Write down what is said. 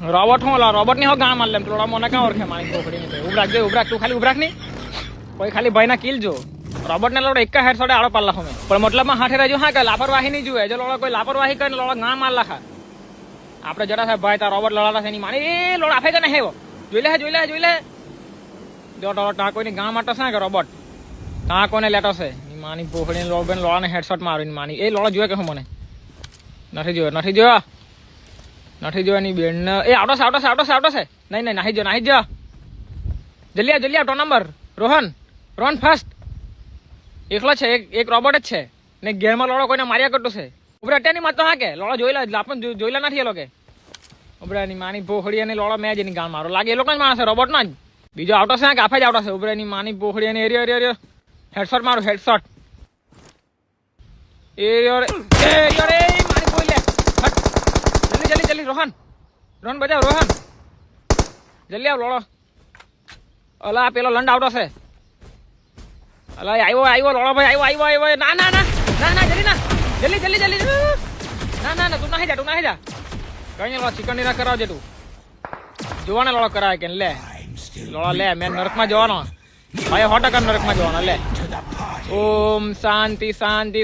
robot હું robot ની હો ગામ માર લેમ થોડા મને ક્યાં ઓળખે મારી પોખડી ઉભરાક તું ખાલી ઉભરાક નહીં કોઈ ખાલી ભાઈ ના કિલ જો રોબોટ ને લોડો એક હેડશોટ આળો પાડલા હમે પણ મતલબમાં હાથે રહેજો હા કે લાપરવાહી નહીં જુએ જો લોડો કોઈ લાપરવાહી કરીને લોડો ગામ માર લાખા આપણે જરા સાહેબ ભાઈ તા રોબોટ લડાતા છે એની માની એ લોડ આપે કે નહીં હેવો જોઈ લે જો ડોળો તા કોઈની ગામ માટો છે કે રોબોટ તા કોને લેટો છે ની માની પોખડી લોબેન લોડાને હેડશોટ મારીને માની એ લોડો જોવે કે હું મને નથી જોયો ની બેન એ આવડો છે નહીં નાહી જો જલ્દી આવ ટો નંબર રોહન ફાસ્ટ એકલો છે એક રોબોટ જ છે ને ગેરમાં લોડો કોઈને માર્યા કરતો છે ઉભરે અત્યારની માતો હા કે લોડો જોઈલા નથી એ લોકો ઉભરેની માની પોખડી અને લોડો મેં જ એની ગાળ મારો લાગે એ લોકો જ માણસ છે રોબોટ નો જ બીજો આવતો છે કે આફે જ આવતો છે ઉભરેની માની પોખડી અને એરિયો હેડશોટ મારું હેડશોટ એરિયો રે માની બોલ લે જલ્દી રોહન બજાવ જલ્દી આવ લોડો અલા પેલો લંડ આવતો છે અલા આવ્યો લોડો ભાઈ આવ્યો ના જલ્દી ના તું નાહી જા કઈ નહીં લોડો ચિકન ડિનર કરાવજે તું જોવાને લોડો કરાવે કે લે લોડો લે મેં નરકમાં જવાનો ભાઈ 100% નરકમાં જવાનો લે ઓમ શાંતિ